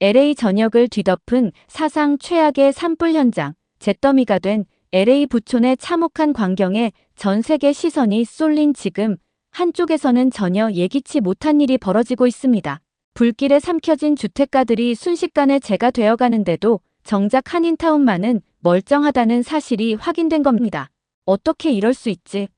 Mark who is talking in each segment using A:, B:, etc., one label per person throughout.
A: LA 전역을 뒤덮은 사상 최악의 산불 현장, 잿더미가 된 LA 부촌의 참혹한 광경에 전 세계 시선이 쏠린 지금 한쪽에서는 전혀 예기치 못한 일이 벌어지고 있습니다. 불길에 삼켜진 주택가들이 순식간에 재가 되어가는데도 정작 한인타운만은 멀쩡하다는 사실이 확인된 겁니다. 어떻게 이럴 수 있지?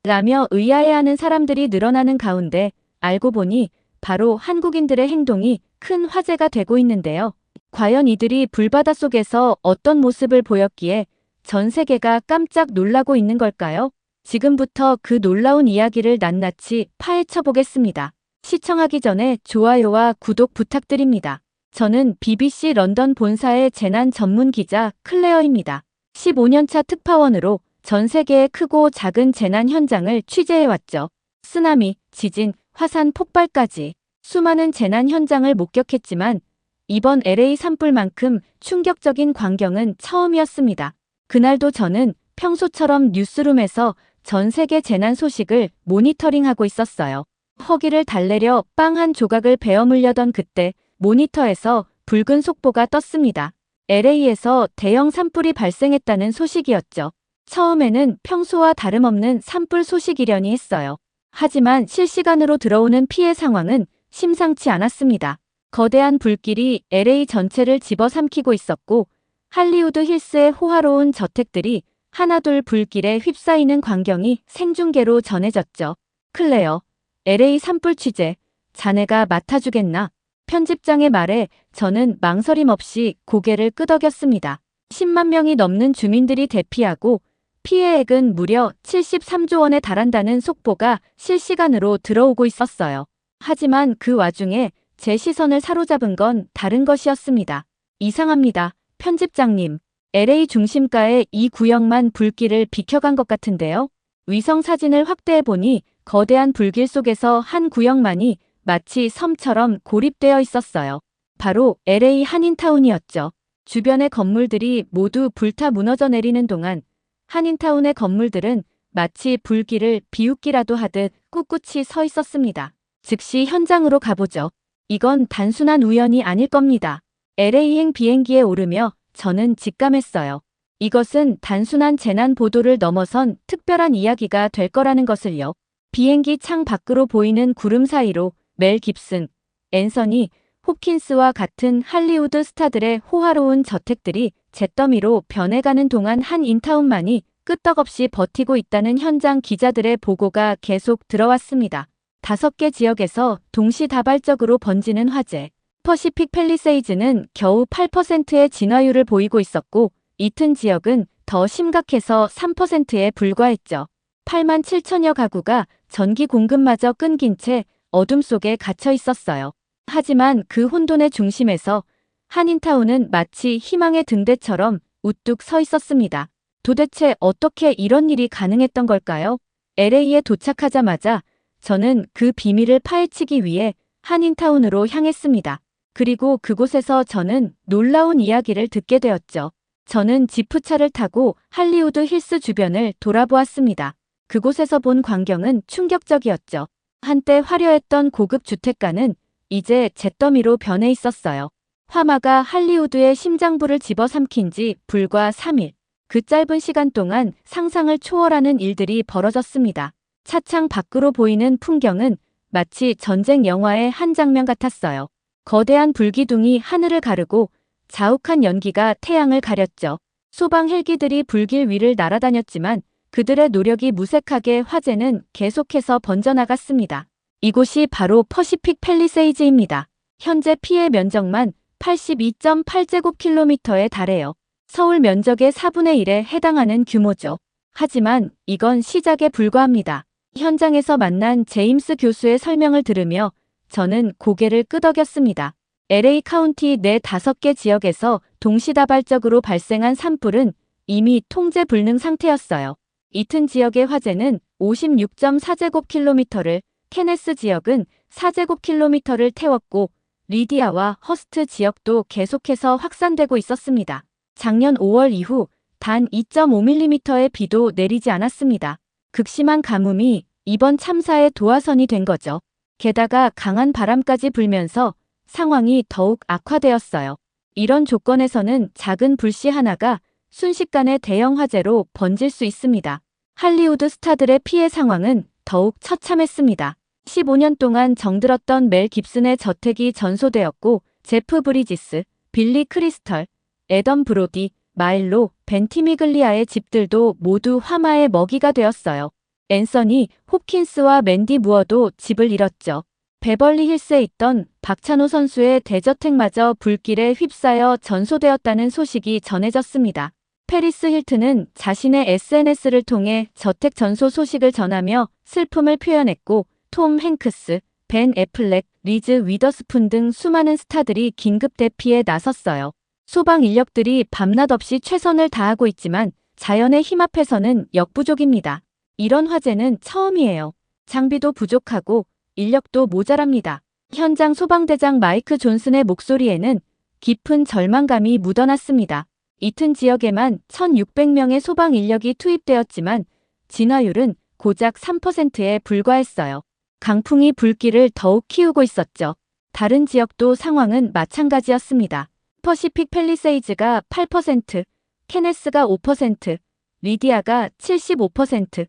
A: 라며 의아해하는 사람들이 늘어나는 가운데 알고 보니 바로 한국인들의 행동이 큰 화제가 되고 있는데요. 과연 이들이 불바다 속에서 어떤 모습을 보였기에 전 세계가 깜짝 놀라고 있는 걸까요? 지금부터 그 놀라운 이야기를 낱낱이 파헤쳐 보겠습니다. 시청하기 전에 좋아요와 구독 부탁드립니다. 저는 BBC 런던 본사의 재난 전문 기자 클레어입니다. 15년차 특파원으로 전 세계의 크고 작은 재난 현장을 취재해왔죠. 쓰나미, 지진, 화산 폭발까지 수많은 재난 현장을 목격했지만 이번 LA 산불만큼 충격적인 광경은 처음이었습니다. 그날도 저는 평소처럼 뉴스룸에서 전 세계 재난 소식을 모니터링하고 있었어요. 허기를 달래려 빵 한 조각을 베어 물려던 그때 모니터에서 붉은 속보가 떴습니다. LA에서 대형 산불이 발생했다는 소식이었죠. 처음에는 평소와 다름없는 산불 소식이려니 했어요. 하지만 실시간으로 들어오는 피해 상황은 심상치 않았습니다. 거대한 불길이 LA 전체를 집어삼키고 있었고 할리우드 힐스의 호화로운 저택들이 하나둘 불길에 휩싸이는 광경이 생중계로 전해졌죠. 클레어, LA 산불 취재, 자네가 맡아주겠나? 편집장의 말에 저는 망설임 없이 고개를 끄덕였습니다. 10만 명이 넘는 주민들이 대피하고 피해액은 무려 73조 원에 달한다는 속보가 실시간으로 들어오고 있었어요. 하지만 그 와중에 제 시선을 사로잡은 건 다른 것이었습니다. 이상합니다. 편집장님, LA 중심가의 이 구역만 불길을 비켜간 것 같은데요. 위성 사진을 확대해보니 거대한 불길 속에서 한 구역만이 마치 섬처럼 고립되어 있었어요. 바로 LA 한인타운이었죠. 주변의 건물들이 모두 불타 무너져 내리는 동안 한인타운의 건물들은 마치 불길을 비웃기라도 하듯 꿋꿋이 서 있었습니다. 즉시 현장으로 가보죠. 이건 단순한 우연이 아닐 겁니다. LA행 비행기에 오르며 저는 직감했어요. 이것은 단순한 재난 보도를 넘어선 특별한 이야기가 될 거라는 것을요. 비행기 창 밖으로 보이는 구름 사이로 멜 깁슨, 앤서니 홉킨스와 같은 할리우드 스타들의 호화로운 저택들이 잿더미로 변해가는 동안 한 인타운만이 끄떡없이 버티고 있다는 현장 기자들의 보고가 계속 들어왔습니다. 5개 지역에서 동시다발적으로 번지는 화재. 퍼시픽 팰리세이즈는 겨우 8%의 진화율을 보이고 있었고 이튼 지역은 더 심각해서 3%에 불과했죠. 8만 7천여 가구가 전기 공급마저 끊긴 채 어둠 속에 갇혀 있었어요. 하지만 그 혼돈의 중심에서 한인타운은 마치 희망의 등대처럼 우뚝 서 있었습니다. 도대체 어떻게 이런 일이 가능했던 걸까요? LA에 도착하자마자 저는 그 비밀을 파헤치기 위해 한인타운으로 향했습니다. 그리고 그곳에서 저는 놀라운 이야기를 듣게 되었죠. 저는 지프차를 타고 할리우드 힐스 주변을 돌아보았습니다. 그곳에서 본 광경은 충격적이었죠. 한때 화려했던 고급 주택가는 이제 잿더미로 변해 있었어요. 화마가 할리우드의 심장부를 집어삼킨 지 불과 3일. 그 짧은 시간 동안 상상을 초월하는 일들이 벌어졌습니다. 차창 밖으로 보이는 풍경은 마치 전쟁 영화의 한 장면 같았어요. 거대한 불기둥이 하늘을 가르고 자욱한 연기가 태양을 가렸죠. 소방 헬기들이 불길 위를 날아다녔지만 그들의 노력이 무색하게 화재는 계속해서 번져나갔습니다. 이곳이 바로 퍼시픽 팰리세이즈입니다. 현재 피해 면적만 82.8제곱킬로미터에 달해요. 서울 면적의 4분의 1에 해당하는 규모죠. 하지만 이건 시작에 불과합니다. 현장에서 만난 제임스 교수의 설명을 들으며 저는 고개를 끄덕였습니다. LA 카운티 내 5개 지역에서 동시다발적으로 발생한 산불은 이미 통제 불능 상태였어요. 이튼 지역의 화재는 56.4제곱킬로미터를, 케네스 지역은 4제곱킬로미터를 태웠고 리디아와 허스트 지역도 계속해서 확산되고 있었습니다. 작년 5월 이후 단 2.5mm의 비도 내리지 않았습니다. 극심한 가뭄이 이번 참사의 도화선이 된 거죠. 게다가 강한 바람까지 불면서 상황이 더욱 악화되었어요. 이런 조건에서는 작은 불씨 하나가 순식간에 대형 화재로 번질 수 있습니다. 할리우드 스타들의 피해 상황은 더욱 처참했습니다. 15년 동안 정들었던 멜 깁슨의 저택이 전소되었고 제프 브리지스, 빌리 크리스털, 애덤 브로디, 마일로, 벤티미글리아의 집들도 모두 화마의 먹이가 되었어요. 앤서니 홉킨스와 맨디 무어도 집을 잃었죠. 베벌리 힐스에 있던 박찬호 선수의 대저택마저 불길에 휩싸여 전소되었다는 소식이 전해졌습니다. 페리스 힐튼은 자신의 SNS를 통해 저택 전소 소식을 전하며 슬픔을 표현했고 톰 행크스, 벤 애플렉, 리즈 위더스푼 등 수많은 스타들이 긴급 대피에 나섰어요. 소방 인력들이 밤낮 없이 최선을 다하고 있지만 자연의 힘 앞에서는 역부족입니다. 이런 화재는 처음이에요. 장비도 부족하고 인력도 모자랍니다. 현장 소방대장 마이크 존슨의 목소리에는 깊은 절망감이 묻어났습니다. 이튼 지역에만 1,600명의 소방 인력이 투입되었지만 진화율은 고작 3%에 불과했어요. 강풍이 불길을 더욱 키우고 있었죠. 다른 지역도 상황은 마찬가지였습니다. 퍼시픽 팰리세이즈가 8%, 케네스가 5%, 리디아가 75%,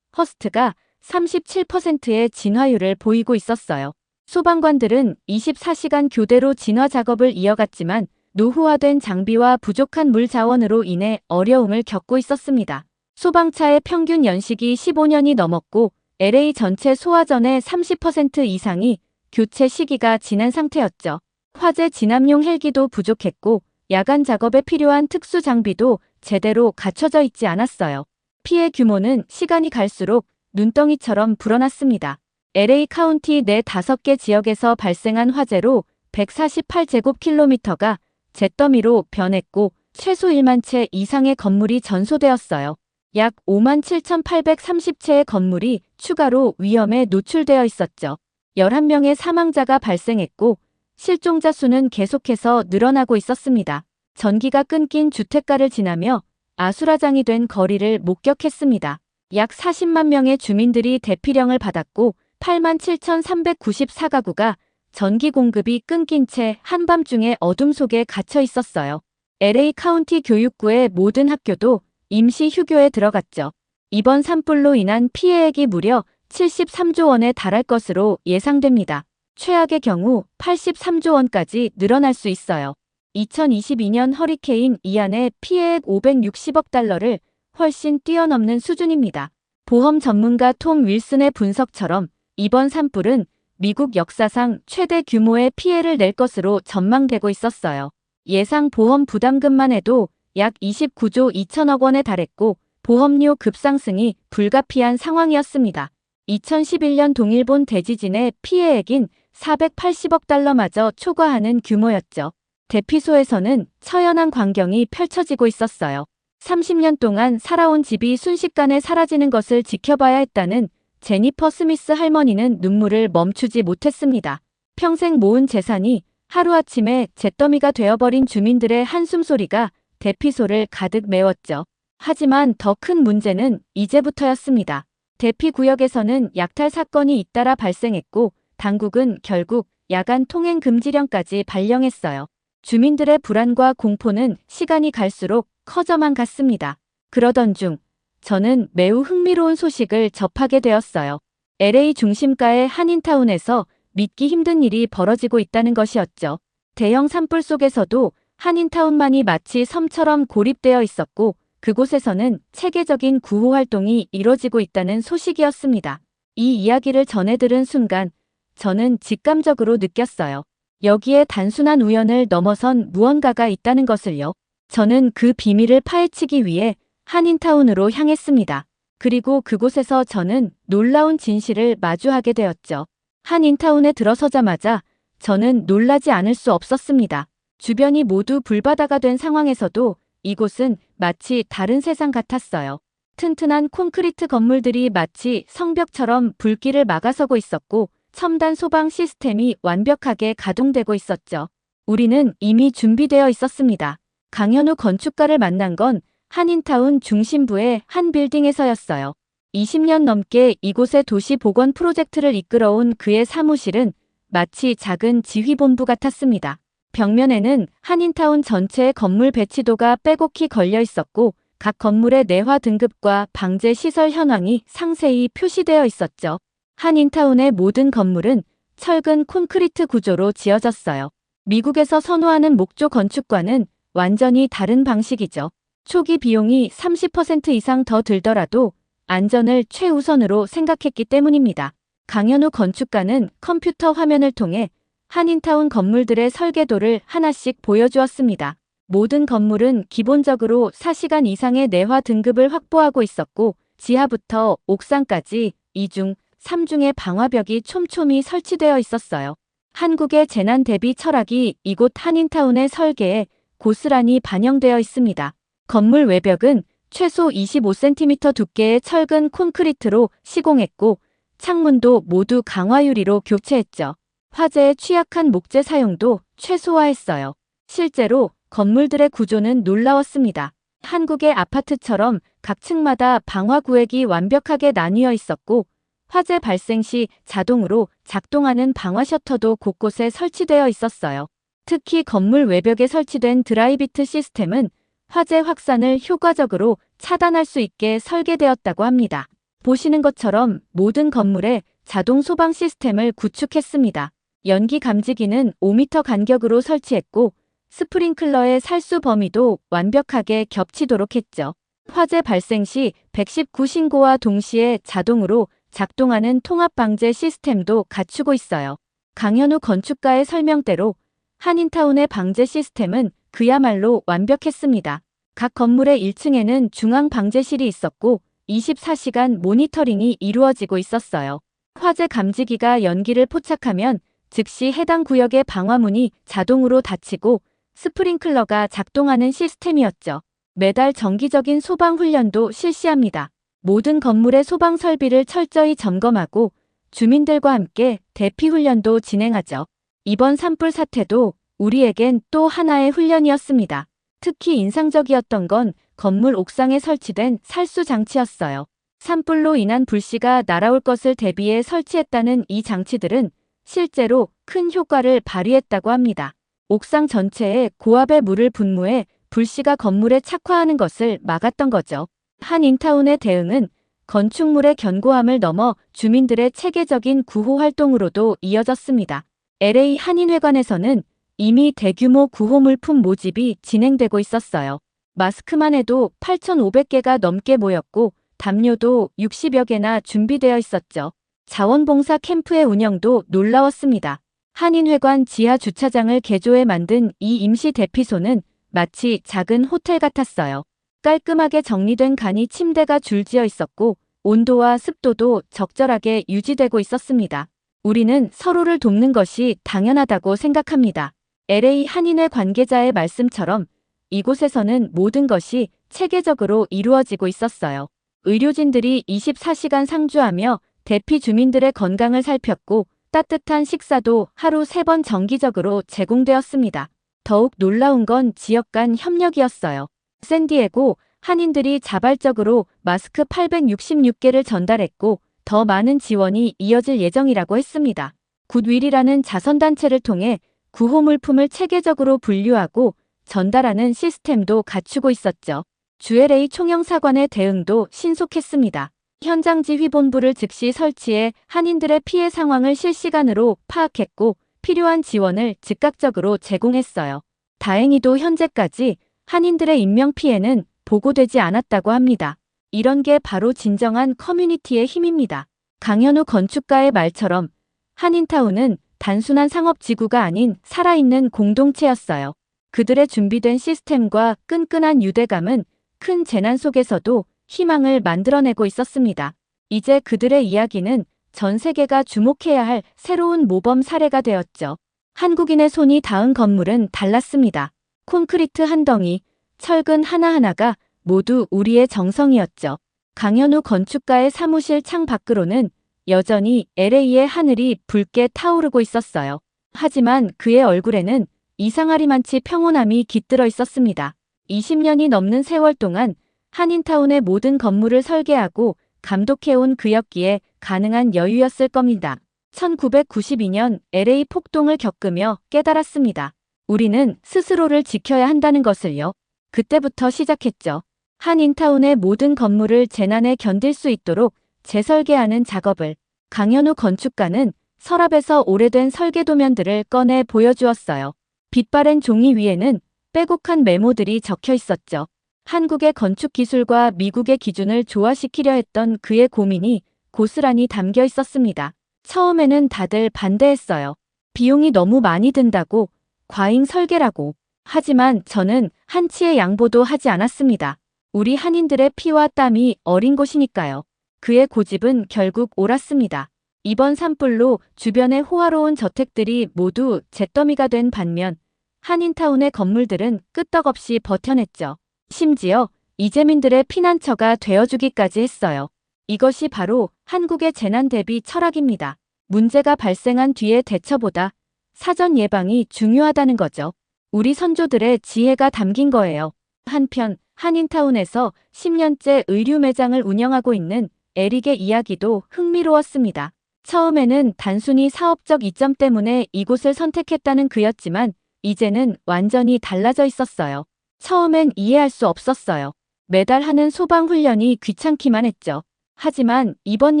A: 허스트가 37%의 진화율을 보이고 있었어요. 소방관들은 24시간 교대로 진화 작업을 이어갔지만 노후화된 장비와 부족한 물 자원으로 인해 어려움을 겪고 있었습니다. 소방차의 평균 연식이 15년이 넘었고 LA 전체 소화전의 30% 이상이 교체 시기가 지난 상태였죠. 화재 진압용 헬기도 부족했고 야간 작업에 필요한 특수 장비도 제대로 갖춰져 있지 않았어요. 피해 규모는 시간이 갈수록 눈덩이처럼 불어났습니다. LA 카운티 내 5개 지역에서 발생한 화재로 148제곱킬로미터가 잿더미로 변했고 최소 1만 채 이상의 건물이 전소되었어요. 약 57,830채의 건물이 추가로 위험에 노출되어 있었죠. 11명의 사망자가 발생했고 실종자 수는 계속해서 늘어나고 있었습니다. 전기가 끊긴 주택가를 지나며 아수라장이 된 거리를 목격했습니다. 약 40만 명의 주민들이 대피령을 받았고 87,394가구가 전기 공급이 끊긴 채 한밤중에 어둠 속에 갇혀 있었어요. LA 카운티 교육구의 모든 학교도 임시 휴교에 들어갔죠. 이번 산불로 인한 피해액이 무려 73조 원에 달할 것으로 예상됩니다. 최악의 경우 83조 원까지 늘어날 수 있어요. 2022년 허리케인 이안의 피해액 560억 달러를 훨씬 뛰어넘는 수준입니다. 보험 전문가 톰 윌슨의 분석처럼 이번 산불은 미국 역사상 최대 규모의 피해를 낼 것으로 전망되고 있었어요. 예상 보험 부담금만 해도 약 29조 2천억 원에 달했고 보험료 급상승이 불가피한 상황이었습니다. 2011년 동일본 대지진의 피해액인 480억 달러마저 초과하는 규모였죠. 대피소에서는 처연한 광경이 펼쳐지고 있었어요. 30년 동안 살아온 집이 순식간에 사라지는 것을 지켜봐야 했다는 제니퍼 스미스 할머니는 눈물을 멈추지 못했습니다. 평생 모은 재산이 하루아침에 잿더미가 되어버린 주민들의 한숨소리가 대피소를 가득 메웠죠. 하지만 더 큰 문제는 이제부터였습니다. 대피구역에서는 약탈 사건이 잇따라 발생했고 당국은 결국 야간 통행 금지령까지 발령했어요. 주민들의 불안과 공포는 시간이 갈수록 커져만 갔습니다. 그러던 중 저는 매우 흥미로운 소식을 접하게 되었어요. LA 중심가의 한인타운에서 믿기 힘든 일이 벌어지고 있다는 것이었죠. 대형 산불 속에서도 한인타운만이 마치 섬처럼 고립되어 있었고 그곳에서는 체계적인 구호 활동이 이뤄지고 있다는 소식이었습니다. 이 이야기를 전해 들은 순간 저는 직감적으로 느꼈어요. 여기에 단순한 우연을 넘어선 무언가가 있다는 것을요. 저는 그 비밀을 파헤치기 위해 한인타운으로 향했습니다. 그리고 그곳에서 저는 놀라운 진실을 마주하게 되었죠. 한인타운에 들어서자마자 저는 놀라지 않을 수 없었습니다. 주변이 모두 불바다가 된 상황에서도 이곳은 마치 다른 세상 같았어요. 튼튼한 콘크리트 건물들이 마치 성벽처럼 불길을 막아서고 있었고 첨단 소방 시스템이 완벽하게 가동되고 있었죠. 우리는 이미 준비되어 있었습니다. 강현우 건축가를 만난 건 한인타운 중심부의 한 빌딩에서였어요. 20년 넘게 이곳의 도시 복원 프로젝트를 이끌어온 그의 사무실은 마치 작은 지휘본부 같았습니다. 벽면에는 한인타운 전체의 건물 배치도가 빼곡히 걸려 있었고 각 건물의 내화 등급과 방제 시설 현황이 상세히 표시되어 있었죠. 한인타운의 모든 건물은 철근 콘크리트 구조로 지어졌어요. 미국에서 선호하는 목조 건축과는 완전히 다른 방식이죠. 초기 비용이 30% 이상 더 들더라도 안전을 최우선으로 생각했기 때문입니다. 강현우 건축가는 컴퓨터 화면을 통해 한인타운 건물들의 설계도를 하나씩 보여주었습니다. 모든 건물은 기본적으로 4시간 이상의 내화 등급을 확보하고 있었고 지하부터 옥상까지 2중, 3중의 방화벽이 촘촘히 설치되어 있었어요. 한국의 재난 대비 철학이 이곳 한인타운의 설계에 고스란히 반영되어 있습니다. 건물 외벽은 최소 25cm 두께의 철근 콘크리트로 시공했고 창문도 모두 강화 유리로 교체했죠. 화재에 취약한 목재 사용도 최소화했어요. 실제로 건물들의 구조는 놀라웠습니다. 한국의 아파트처럼 각 층마다 방화 구획이 완벽하게 나뉘어 있었고 화재 발생 시 자동으로 작동하는 방화 셔터도 곳곳에 설치되어 있었어요. 특히 건물 외벽에 설치된 드라이비트 시스템은 화재 확산을 효과적으로 차단할 수 있게 설계되었다고 합니다. 보시는 것처럼 모든 건물에 자동 소방 시스템을 구축했습니다. 연기 감지기는 5m 간격으로 설치했고 스프링클러의 살수 범위도 완벽하게 겹치도록 했죠. 화재 발생 시 119 신고와 동시에 자동으로 작동하는 통합 방제 시스템도 갖추고 있어요. 강현우 건축가의 설명대로 한인타운의 방제 시스템은 그야말로 완벽했습니다. 각 건물의 1층에는 중앙 방제실이 있었고 24시간 모니터링이 이루어지고 있었어요. 화재 감지기가 연기를 포착하면 즉시 해당 구역의 방화문이 자동으로 닫히고 스프링클러가 작동하는 시스템이었죠. 매달 정기적인 소방 훈련도 실시합니다. 모든 건물의 소방 설비를 철저히 점검하고 주민들과 함께 대피 훈련도 진행하죠. 이번 산불 사태도 우리에겐 또 하나의 훈련이었습니다. 특히 인상적이었던 건 건물 옥상에 설치된 살수 장치였어요. 산불로 인한 불씨가 날아올 것을 대비해 설치했다는 이 장치들은 실제로 큰 효과를 발휘했다고 합니다. 옥상 전체에 고압의 물을 분무해 불씨가 건물에 착화하는 것을 막았던 거죠. 한인타운의 대응은 건축물의 견고함을 넘어 주민들의 체계적인 구호 활동으로도 이어졌습니다. LA 한인회관에서는 이미 대규모 구호 물품 모집이 진행되고 있었어요. 마스크만 해도 8,500개가 넘게 모였고 담요도 60여 개나 준비되어 있었죠. 자원봉사 캠프의 운영도 놀라웠습니다. 한인회관 지하 주차장을 개조해 만든 이 임시 대피소는 마치 작은 호텔 같았어요. 깔끔하게 정리된 간이 침대가 줄지어 있었고 온도와 습도도 적절하게 유지되고 있었습니다. 우리는 서로를 돕는 것이 당연하다고 생각합니다. LA 한인회 관계자의 말씀처럼 이곳에서는 모든 것이 체계적으로 이루어지고 있었어요. 의료진들이 24시간 상주하며 대피 주민들의 건강을 살폈고 따뜻한 식사도 하루 3번 정기적으로 제공되었습니다. 더욱 놀라운 건 지역 간 협력이었어요. 샌디에고 한인들이 자발적으로 마스크 866개를 전달했고 더 많은 지원이 이어질 예정이라고 했습니다. 굿윌이라는 자선단체를 통해 구호 물품을 체계적으로 분류하고 전달하는 시스템도 갖추고 있었죠. 주LA 총영사관의 대응도 신속했습니다. 현장 지휘본부를 즉시 설치해 한인들의 피해 상황을 실시간으로 파악했고 필요한 지원을 즉각적으로 제공했어요. 다행히도 현재까지 한인들의 인명피해는 보고되지 않았다고 합니다. 이런 게 바로 진정한 커뮤니티의 힘입니다. 강현우 건축가의 말처럼 한인타운은 단순한 상업지구가 아닌 살아있는 공동체였어요. 그들의 준비된 시스템과 끈끈한 유대감은 큰 재난 속에서도 희망을 만들어내고 있었습니다. 이제 그들의 이야기는 전 세계가 주목해야 할 새로운 모범 사례가 되었죠. 한국인의 손이 닿은 건물은 달랐습니다. 콘크리트 한 덩이, 철근 하나하나가 모두 우리의 정성이었죠. 강현우 건축가의 사무실 창 밖으로는 여전히 LA의 하늘이 붉게 타오르고 있었어요. 하지만 그의 얼굴에는 이상하리만치 평온함이 깃들어 있었습니다. 20년이 넘는 세월 동안 한인타운의 모든 건물을 설계하고 감독해온 그였기에 가능한 여유였을 겁니다. 1992년 LA 폭동을 겪으며 깨달았습니다. 우리는 스스로를 지켜야 한다는 것을요. 그때부터 시작했죠. 한인타운의 모든 건물을 재난에 견딜 수 있도록 재설계하는 작업을. 강현우 건축가는 서랍에서 오래된 설계도면들을 꺼내 보여주었어요. 빛바랜 종이 위에는 빼곡한 메모들이 적혀 있었죠. 한국의 건축 기술과 미국의 기준을 조화시키려 했던 그의 고민이 고스란히 담겨 있었습니다. 처음에는 다들 반대했어요. 비용이 너무 많이 든다고, 과잉 설계라고. 하지만 저는 한치의 양보도 하지 않았습니다. 우리 한인들의 피와 땀이 어린 곳이니까요. 그의 고집은 결국 옳았습니다. 이번 산불로 주변의 호화로운 저택들이 모두 잿더미가 된 반면 한인타운의 건물들은 끄떡없이 버텨냈죠. 심지어 이재민들의 피난처가 되어주기까지 했어요. 이것이 바로 한국의 재난 대비 철학입니다. 문제가 발생한 뒤의 대처보다 사전 예방이 중요하다는 거죠. 우리 선조들의 지혜가 담긴 거예요. 한편 한인타운에서 10년째 의류 매장을 운영하고 있는 에릭의 이야기도 흥미로웠습니다. 처음에는 단순히 사업적 이점 때문에 이곳을 선택했다는 그였지만 이제는 완전히 달라져 있었어요. 처음엔 이해할 수 없었어요. 매달 하는 소방훈련이 귀찮기만 했죠. 하지만 이번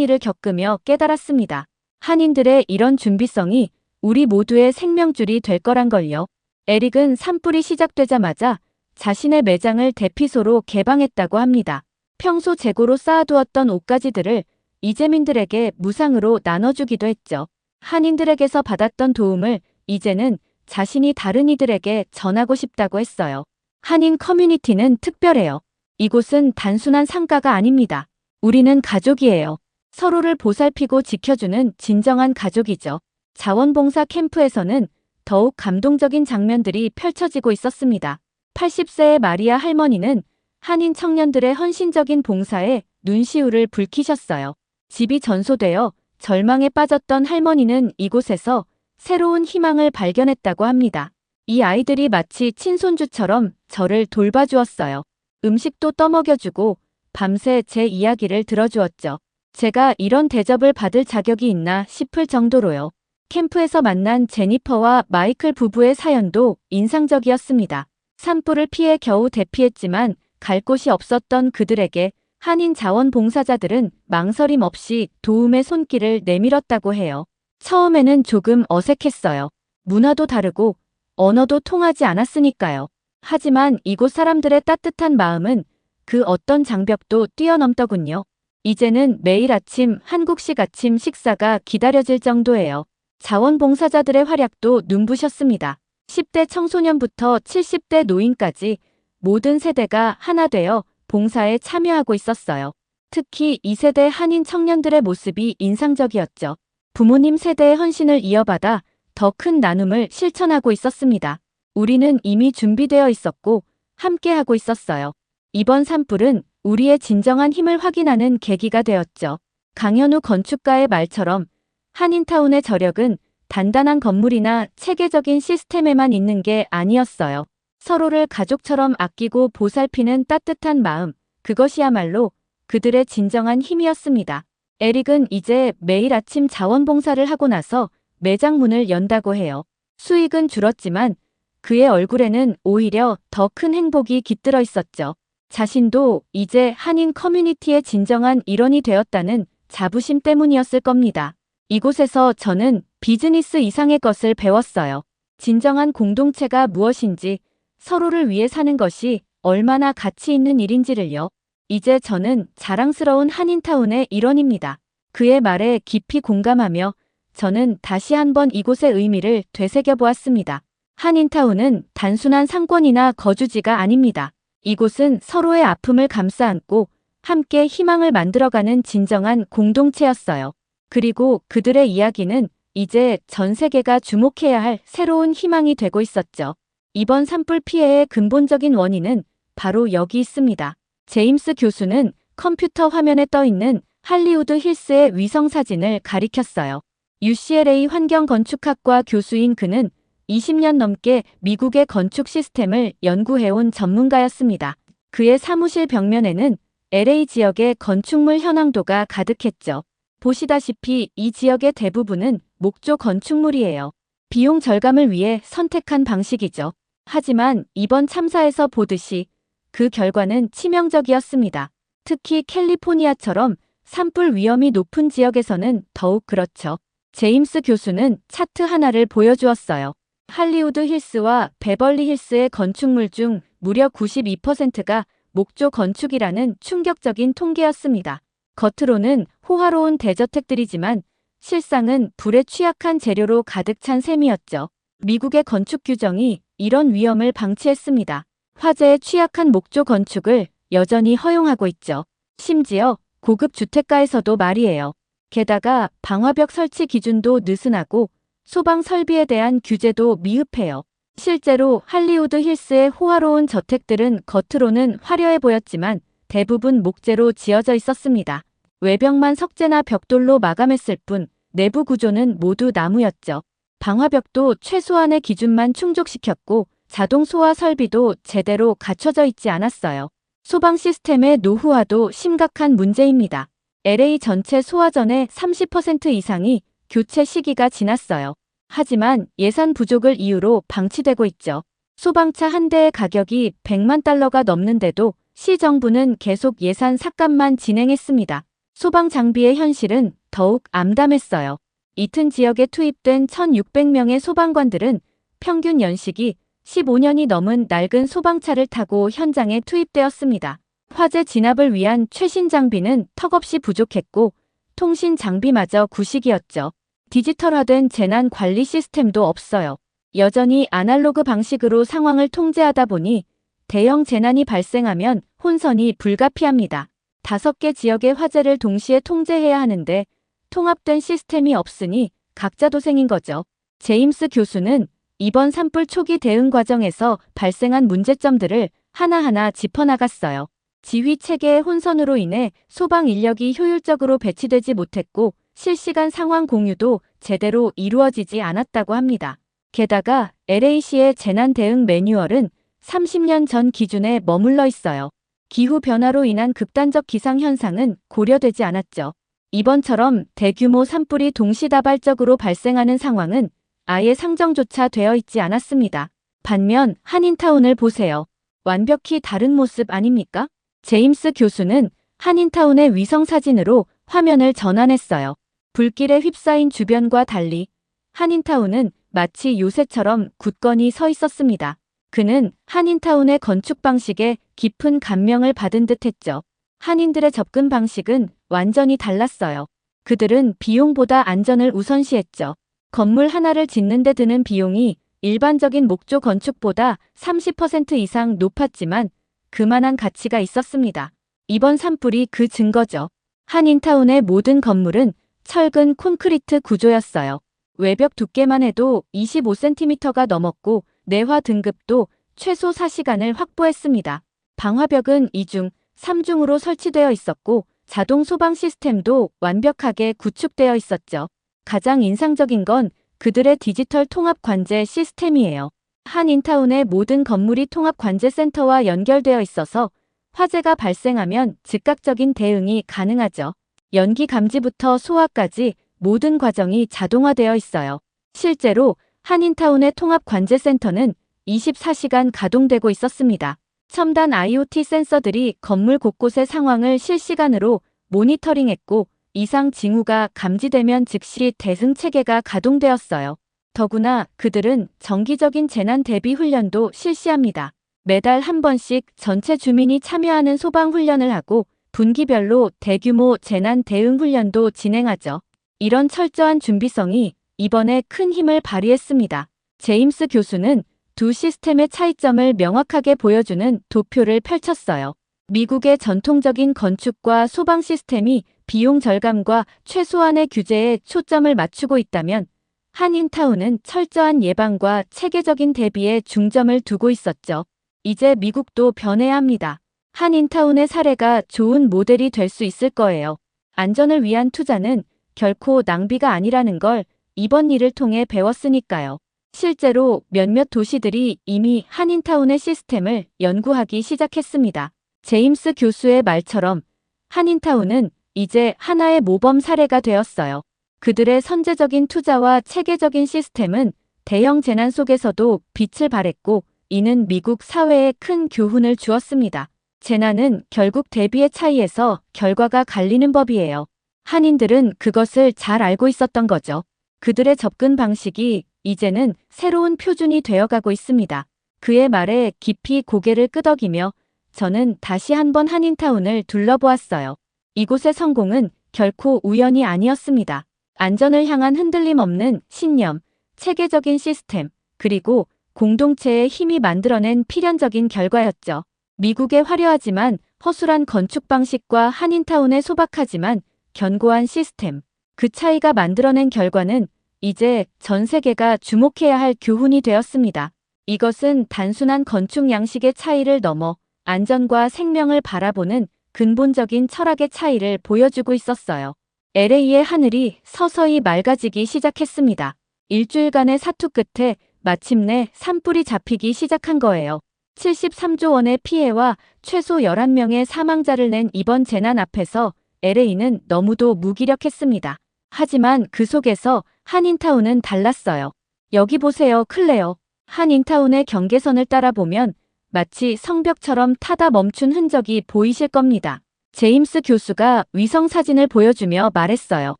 A: 일을 겪으며 깨달았습니다. 한인들의 이런 준비성이 우리 모두의 생명줄이 될 거란 걸요. 에릭은 산불이 시작되자마자 자신의 매장을 대피소로 개방했다고 합니다. 평소 재고로 쌓아두었던 옷가지들을 이재민들에게 무상으로 나눠주기도 했죠. 한인들에게서 받았던 도움을 이제는 자신이 다른 이들에게 전하고 싶다고 했어요. 한인 커뮤니티는 특별해요. 이곳은 단순한 상가가 아닙니다. 우리는 가족이에요. 서로를 보살피고 지켜주는 진정한 가족이죠. 자원봉사 캠프에서는 더욱 감동적인 장면들이 펼쳐지고 있었습니다. 80세의 마리아 할머니는 한인 청년들의 헌신적인 봉사에 눈시울을 붉히셨어요. 집이 전소되어 절망에 빠졌던 할머니는 이곳에서 새로운 희망을 발견했다고 합니다. 이 아이들이 마치 친손주처럼 저를 돌봐주었어요. 음식도 떠먹여주고 밤새 제 이야기를 들어주었죠. 제가 이런 대접을 받을 자격이 있나 싶을 정도로요. 캠프에서 만난 제니퍼와 마이클 부부의 사연도 인상적이었습니다. 산불을 피해 겨우 대피했지만 갈 곳이 없었던 그들에게 한인 자원봉사자들은 망설임 없이 도움의 손길을 내밀었다고 해요. 처음에는 조금 어색했어요. 문화도 다르고 언어도 통하지 않았으니까요. 하지만 이곳 사람들의 따뜻한 마음은 그 어떤 장벽도 뛰어넘더군요. 이제는 매일 아침 한국식 아침 식사가 기다려질 정도예요. 자원봉사자들의 활약도 눈부셨습니다. 10대 청소년부터 70대 노인까지 모든 세대가 하나 되어 봉사에 참여하고 있었어요. 특히 2세대 한인 청년들의 모습이 인상적이었죠. 부모님 세대의 헌신을 이어받아 더 큰 나눔을 실천하고 있었습니다. 우리는 이미 준비되어 있었고 함께하고 있었어요. 이번 산불은 우리의 진정한 힘을 확인하는 계기가 되었죠. 강현우 건축가의 말처럼 한인타운의 저력은 단단한 건물이나 체계적인 시스템에만 있는 게 아니었어요. 서로를 가족처럼 아끼고 보살피는 따뜻한 마음, 그것이야말로 그들의 진정한 힘이었습니다. 에릭은 이제 매일 아침 자원봉사를 하고 나서 매장 문을 연다고 해요. 수익은 줄었지만 그의 얼굴에는 오히려 더 큰 행복이 깃들어 있었죠. 자신도 이제 한인 커뮤니티의 진정한 일원이 되었다는 자부심 때문이었을 겁니다. 이곳에서 저는 비즈니스 이상의 것을 배웠어요. 진정한 공동체가 무엇인지, 서로를 위해 사는 것이 얼마나 가치 있는 일인지를요. 이제 저는 자랑스러운 한인타운의 일원입니다. 그의 말에 깊이 공감하며 저는 다시 한번 이곳의 의미를 되새겨보았습니다. 한인타운은 단순한 상권이나 거주지가 아닙니다. 이곳은 서로의 아픔을 감싸 안고 함께 희망을 만들어가는 진정한 공동체였어요. 그리고 그들의 이야기는 이제 전 세계가 주목해야 할 새로운 희망이 되고 있었죠. 이번 산불 피해의 근본적인 원인은 바로 여기 있습니다. 제임스 교수는 컴퓨터 화면에 떠 있는 할리우드 힐스의 위성 사진을 가리켰어요. UCLA 환경건축학과 교수인 그는 20년 넘게 미국의 건축 시스템을 연구해온 전문가였습니다. 그의 사무실 벽면에는 LA 지역의 건축물 현황도가 가득했죠. 보시다시피 이 지역의 대부분은 목조 건축물이에요. 비용 절감을 위해 선택한 방식이죠. 하지만 이번 참사에서 보듯이 그 결과는 치명적이었습니다. 특히 캘리포니아처럼 산불 위험이 높은 지역에서는 더욱 그렇죠. 제임스 교수는 차트 하나를 보여주었어요. 할리우드 힐스와 베벌리 힐스의 건축물 중 무려 92%가 목조 건축이라는 충격적인 통계였습니다. 겉으로는 호화로운 대저택들이지만 실상은 불에 취약한 재료로 가득 찬 셈이었죠. 미국의 건축 규정이 이런 위험을 방치했습니다. 화재에 취약한 목조 건축을 여전히 허용하고 있죠. 심지어 고급 주택가에서도 말이에요. 게다가 방화벽 설치 기준도 느슨하고 소방 설비에 대한 규제도 미흡해요. 실제로 할리우드 힐스의 호화로운 저택들은 겉으로는 화려해 보였지만 대부분 목재로 지어져 있었습니다. 외벽만 석재나 벽돌로 마감했을 뿐 내부 구조는 모두 나무였죠. 방화벽도 최소한의 기준만 충족시켰고 자동 소화 설비도 제대로 갖춰져 있지 않았어요. 소방 시스템의 노후화도 심각한 문제입니다. LA 전체 소화전의 30% 이상이 교체 시기가 지났어요. 하지만 예산 부족을 이유로 방치되고 있죠. 소방차 한 대의 가격이 100만 달러가 넘는데도 시정부는 계속 예산 삭감만 진행했습니다. 소방 장비의 현실은 더욱 암담했어요. 이튼 지역에 투입된 1,600명의 소방관들은 평균 연식이 15년이 넘은 낡은 소방차를 타고 현장에 투입되었습니다. 화재 진압을 위한 최신 장비는 턱없이 부족했고 통신 장비마저 구식이었죠. 디지털화된 재난 관리 시스템도 없어요. 여전히 아날로그 방식으로 상황을 통제하다 보니 대형 재난이 발생하면 혼선이 불가피합니다. 5개 지역의 화재를 동시에 통제해야 하는데 통합된 시스템이 없으니 각자 도생인 거죠. 제임스 교수는 이번 산불 초기 대응 과정에서 발생한 문제점들을 하나하나 짚어나갔어요. 지휘 체계의 혼선으로 인해 소방 인력이 효율적으로 배치되지 못했고 실시간 상황 공유도 제대로 이루어지지 않았다고 합니다. 게다가 LA시의 재난 대응 매뉴얼은 30년 전 기준에 머물러 있어요. 기후 변화로 인한 극단적 기상 현상은 고려되지 않았죠. 이번처럼 대규모 산불이 동시다발적으로 발생하는 상황은 아예 상정조차 되어 있지 않았습니다. 반면 한인타운을 보세요. 완벽히 다른 모습 아닙니까? 제임스 교수는 한인타운의 위성사진으로 화면을 전환했어요. 불길에 휩싸인 주변과 달리 한인타운은 마치 요새처럼 굳건히 서 있었습니다. 그는 한인타운의 건축 방식에 깊은 감명을 받은 듯 했죠. 한인들의 접근 방식은 완전히 달랐어요. 그들은 비용보다 안전을 우선시했죠. 건물 하나를 짓는 데 드는 비용이 일반적인 목조 건축보다 30% 이상 높았지만 그만한 가치가 있었습니다. 이번 산불이 그 증거죠. 한인타운의 모든 건물은 철근 콘크리트 구조였어요. 외벽 두께만 해도 25cm가 넘었고 내화 등급도 최소 4시간을 확보했습니다. 방화벽은 2중, 3중으로 설치되어 있었고 자동 소방 시스템도 완벽하게 구축되어 있었죠. 가장 인상적인 건 그들의 디지털 통합 관제 시스템이에요. 한인타운의 모든 건물이 통합 관제 센터와 연결되어 있어서 화재가 발생하면 즉각적인 대응이 가능하죠. 연기 감지부터 소화까지 모든 과정이 자동화되어 있어요. 실제로 한인타운의 통합 관제 센터는 24시간 가동되고 있었습니다. 첨단 IoT 센서들이 건물 곳곳의 상황을 실시간으로 모니터링했고 이상 징후가 감지되면 즉시 대응 체계가 가동되었어요. 더구나 그들은 정기적인 재난 대비 훈련도 실시합니다. 매달 한 번씩 전체 주민이 참여하는 소방 훈련을 하고 분기별로 대규모 재난 대응 훈련도 진행하죠. 이런 철저한 준비성이 이번에 큰 힘을 발휘했습니다. 제임스 교수는 두 시스템의 차이점을 명확하게 보여주는 도표를 펼쳤어요. 미국의 전통적인 건축과 소방 시스템이 비용 절감과 최소한의 규제에 초점을 맞추고 있다면 한인타운은 철저한 예방과 체계적인 대비에 중점을 두고 있었죠. 이제 미국도 변해야 합니다. 한인타운의 사례가 좋은 모델이 될 수 있을 거예요. 안전을 위한 투자는 결코 낭비가 아니라는 걸 이번 일을 통해 배웠으니까요. 실제로 몇몇 도시들이 이미 한인타운의 시스템을 연구하기 시작했습니다. 제임스 교수의 말처럼 한인타운은 이제 하나의 모범 사례가 되었어요. 그들의 선제적인 투자와 체계적인 시스템은 대형 재난 속에서도 빛을 발했고, 이는 미국 사회에 큰 교훈을 주었습니다. 재난은 결국 대비의 차이에서 결과가 갈리는 법이에요. 한인들은 그것을 잘 알고 있었던 거죠. 그들의 접근 방식이 이제는 새로운 표준이 되어가고 있습니다. 그의 말에 깊이 고개를 끄덕이며 저는 다시 한번 한인타운을 둘러보았어요. 이곳의 성공은 결코 우연이 아니었습니다. 안전을 향한 흔들림 없는 신념, 체계적인 시스템, 그리고 공동체의 힘이 만들어낸 필연적인 결과였죠. 미국의 화려하지만 허술한 건축 방식과 한인타운의 소박하지만 견고한 시스템, 그 차이가 만들어낸 결과는 이제 전 세계가 주목해야 할 교훈이 되었습니다. 이것은 단순한 건축 양식의 차이를 넘어 안전과 생명을 바라보는 근본적인 철학의 차이를 보여주고 있었어요. LA의 하늘이 서서히 맑아지기 시작했습니다. 일주일간의 사투 끝에 마침내 산불이 잡히기 시작한 거예요. 73조 원의 피해와 최소 11명의 사망자를 낸 이번 재난 앞에서 LA는 너무도 무기력했습니다. 하지만 그 속에서 한인타운은 달랐어요. 여기 보세요, 클레어. 한인타운의 경계선을 따라보면 마치 성벽처럼 타다 멈춘 흔적이 보이실 겁니다. 제임스 교수가 위성사진을 보여주며 말했어요.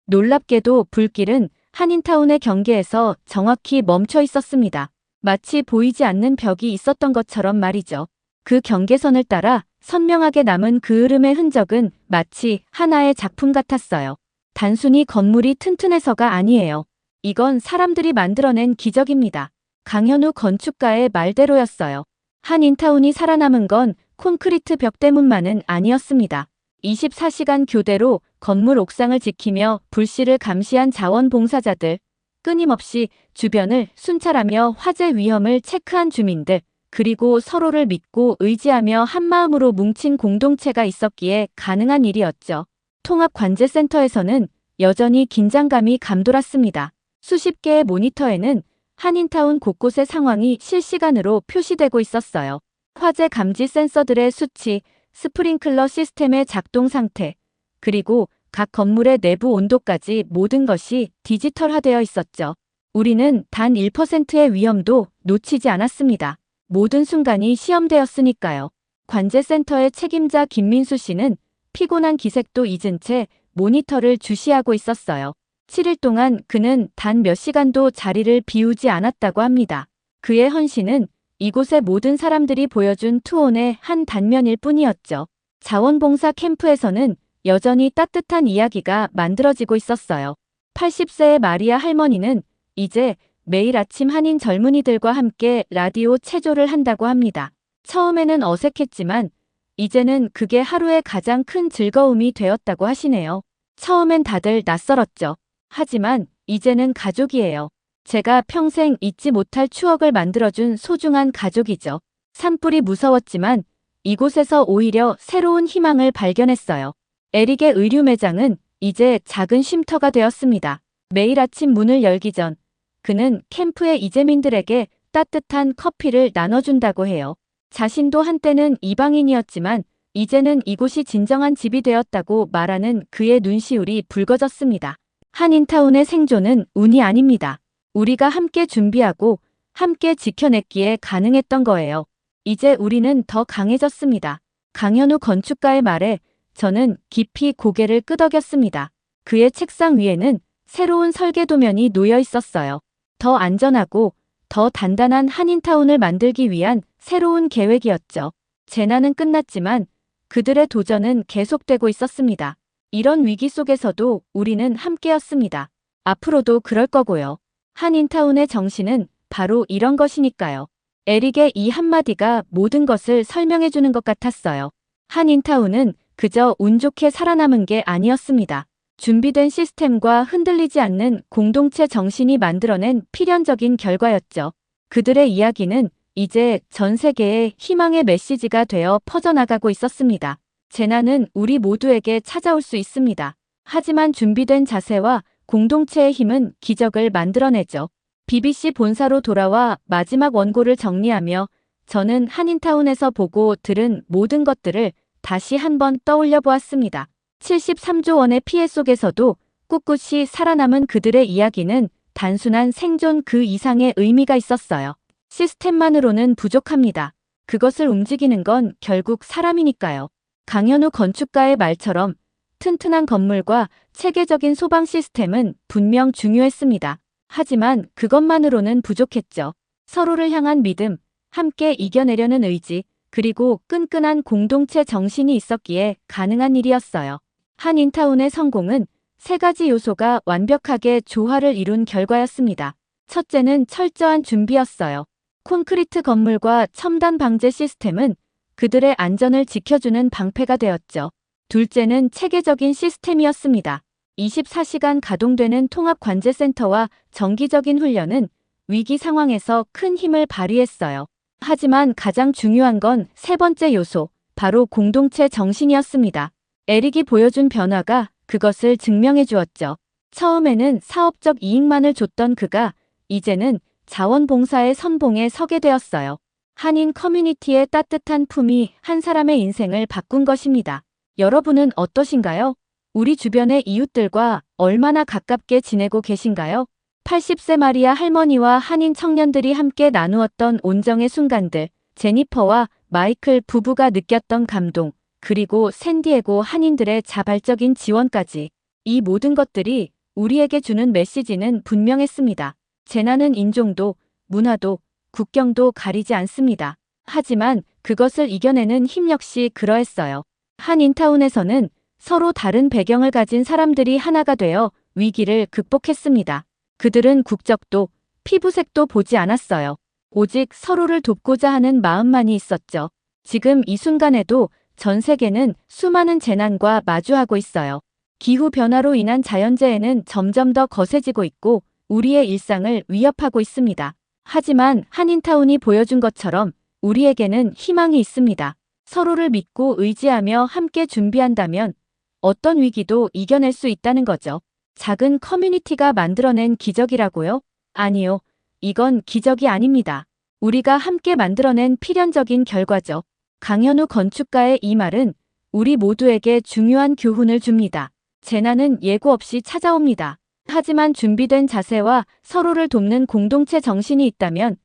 A: 놀랍게도 불길은 한인타운의 경계에서 정확히 멈춰 있었습니다. 마치 보이지 않는 벽이 있었던 것처럼 말이죠. 그 경계선을 따라 선명하게 남은 그 흐름의 흔적은 마치 하나의 작품 같았어요. 단순히 건물이 튼튼해서가 아니에요. 이건 사람들이 만들어낸 기적입니다. 강현우 건축가의 말대로였어요. 한인타운이 살아남은 건 콘크리트 벽 때문만은 아니었습니다. 24시간 교대로 건물 옥상을 지키며 불씨를 감시한 자원봉사자들, 끊임없이 주변을 순찰하며 화재 위험을 체크한 주민들, 그리고 서로를 믿고 의지하며 한마음으로 뭉친 공동체가 있었기에 가능한 일이었죠. 통합관제센터에서는 여전히 긴장감이 감돌았습니다. 수십 개의 모니터에는 한인타운 곳곳의 상황이 실시간으로 표시되고 있었어요. 화재 감지 센서들의 수치, 스프링클러 시스템의 작동 상태, 그리고 각 건물의 내부 온도까지 모든 것이 디지털화되어 있었죠. 우리는 단 1%의 위험도 놓치지 않았습니다. 모든 순간이 시험되었으니까요. 관제센터의 책임자 김민수 씨는 피곤한 기색도 잊은 채 모니터를 주시하고 있었어요. 7일 동안 그는 단 몇 시간도 자리를 비우지 않았다고 합니다. 그의 헌신은 이곳의 모든 사람들이 보여준 투혼의 한 단면일 뿐이었죠. 자원봉사 캠프에서는 여전히 따뜻한 이야기가 만들어지고 있었어요. 80세의 마리아 할머니는 이제 매일 아침 한인 젊은이들과 함께 라디오 체조를 한다고 합니다. 처음에는 어색했지만 이제는 그게 하루의 가장 큰 즐거움이 되었다고 하시네요. 처음엔 다들 낯설었죠. 하지만 이제는 가족이에요. 제가 평생 잊지 못할 추억을 만들어준 소중한 가족이죠. 산불이 무서웠지만 이곳에서 오히려 새로운 희망을 발견했어요. 에릭의 의류 매장은 이제 작은 쉼터가 되었습니다. 매일 아침 문을 열기 전 그는 캠프의 이재민들에게 따뜻한 커피를 나눠준다고 해요. 자신도 한때는 이방인이었지만 이제는 이곳이 진정한 집이 되었다고 말하는 그의 눈시울이 붉어졌습니다. 한인타운의 생존은 운이 아닙니다. 우리가 함께 준비하고 함께 지켜냈기에 가능했던 거예요. 이제 우리는 더 강해졌습니다. 강현우 건축가의 말에 저는 깊이 고개를 끄덕였습니다. 그의 책상 위에는 새로운 설계도면이 놓여 있었어요. 더 안전하고 더 단단한 한인타운을 만들기 위한 새로운 계획이었죠. 재난은 끝났지만 그들의 도전은 계속되고 있었습니다. 이런 위기 속에서도 우리는 함께였습니다. 앞으로도 그럴 거고요. 한인타운의 정신은 바로 이런 것이니까요. 에릭의 이 한마디가 모든 것을 설명해주는 것 같았어요. 한인타운은 그저 운 좋게 살아남은 게 아니었습니다. 준비된 시스템과 흔들리지 않는 공동체 정신이 만들어낸 필연적인 결과였죠. 그들의 이야기는 이제 전 세계에 희망의 메시지가 되어 퍼져나가고 있었습니다. 재난은 우리 모두에게 찾아올 수 있습니다. 하지만 준비된 자세와 공동체의 힘은 기적을 만들어내죠. BBC 본사로 돌아와 마지막 원고를 정리하며 저는 한인타운에서 보고 들은 모든 것들을 다시 한번 떠올려 보았습니다. 73조 원의 피해 속에서도 꿋꿋이 살아남은 그들의 이야기는 단순한 생존 그 이상의 의미가 있었어요. 시스템만으로는 부족합니다. 그것을 움직이는 건 결국 사람이니까요. 강현우 건축가의 말처럼 튼튼한 건물과 체계적인 소방 시스템은 분명 중요했습니다. 하지만 그것만으로는 부족했죠. 서로를 향한 믿음, 함께 이겨내려는 의지, 그리고 끈끈한 공동체 정신이 있었기에 가능한 일이었어요. 한인타운의 성공은 세 가지 요소가 완벽하게 조화를 이룬 결과였습니다. 첫째는 철저한 준비였어요. 콘크리트 건물과 첨단 방제 시스템은 그들의 안전을 지켜주는 방패가 되었죠. 둘째는 체계적인 시스템이었습니다. 24시간 가동되는 통합관제센터와 정기적인 훈련은 위기 상황에서 큰 힘을 발휘했어요. 하지만 가장 중요한 건 세 번째 요소, 바로 공동체 정신이었습니다. 에릭이 보여준 변화가 그것을 증명해 주었죠. 처음에는 사업적 이익만을 줬던 그가 이제는 자원봉사의 선봉에 서게 되었어요. 한인 커뮤니티의 따뜻한 품이 한 사람의 인생을 바꾼 것입니다. 여러분은 어떠신가요? 우리 주변의 이웃들과 얼마나 가깝게 지내고 계신가요? 80세 마리아 할머니와 한인 청년들이 함께 나누었던 온정의 순간들, 제니퍼와 마이클 부부가 느꼈던 감동, 그리고 샌디에고 한인들의 자발적인 지원까지. 이 모든 것들이 우리에게 주는 메시지는 분명했습니다. 재난은 인종도, 문화도, 국경도 가리지 않습니다. 하지만 그것을 이겨내는 힘 역시 그러했어요. 한인타운에서는 서로 다른 배경을 가진 사람들이 하나가 되어 위기를 극복했습니다. 그들은 국적도, 피부색도 보지 않았어요. 오직 서로를 돕고자 하는 마음만이 있었죠. 지금 이 순간에도 전 세계는 수많은 재난과 마주하고 있어요. 기후변화로 인한 자연재해는 점점 더 거세지고 있고 우리의 일상을 위협하고 있습니다. 하지만 한인타운이 보여준 것처럼 우리에게는 희망이 있습니다. 서로를 믿고 의지하며 함께 준비한다면 어떤 위기도 이겨낼 수 있다는 거죠. 작은 커뮤니티가 만들어낸 기적이라고요? 아니요. 이건 기적이 아닙니다. 우리가 함께 만들어낸 필연적인 결과죠. 강현우 건축가의 이 말은 우리 모두에게 중요한 교훈을 줍니다. 재난은 예고 없이 찾아옵니다. 하지만 준비된 자세와 서로를 돕는 공동체 정신이 있다면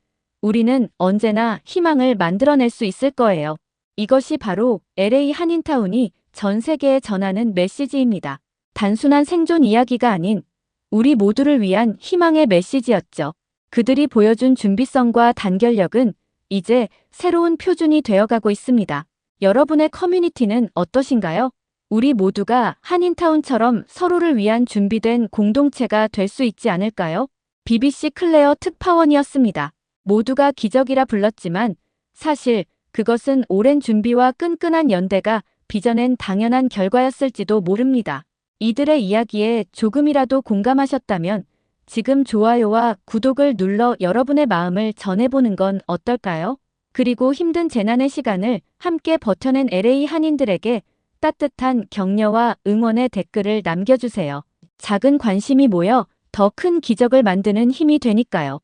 A: 우리는 언제나 희망을 만들어낼 수 있을 거예요. 이것이 바로 LA 한인타운이 전 세계에 전하는 메시지입니다. 단순한 생존 이야기가 아닌 우리 모두를 위한 희망의 메시지였죠. 그들이 보여준 준비성과 단결력은 이제 새로운 표준이 되어가고 있습니다. 여러분의 커뮤니티는 어떠신가요? 우리 모두가 한인타운처럼 서로를 위한 준비된 공동체가 될 수 있지 않을까요? BBC 클레어 특파원이었습니다. 모두가 기적이라 불렀지만 사실 그것은 오랜 준비와 끈끈한 연대가 빚어낸 당연한 결과였을지도 모릅니다. 이들의 이야기에 조금이라도 공감하셨다면 지금 좋아요와 구독을 눌러 여러분의 마음을 전해보는 건 어떨까요? 그리고 힘든 재난의 시간을 함께 버텨낸 LA 한인들에게 따뜻한 격려와 응원의 댓글을 남겨주세요. 작은 관심이 모여 더 큰 기적을 만드는 힘이 되니까요.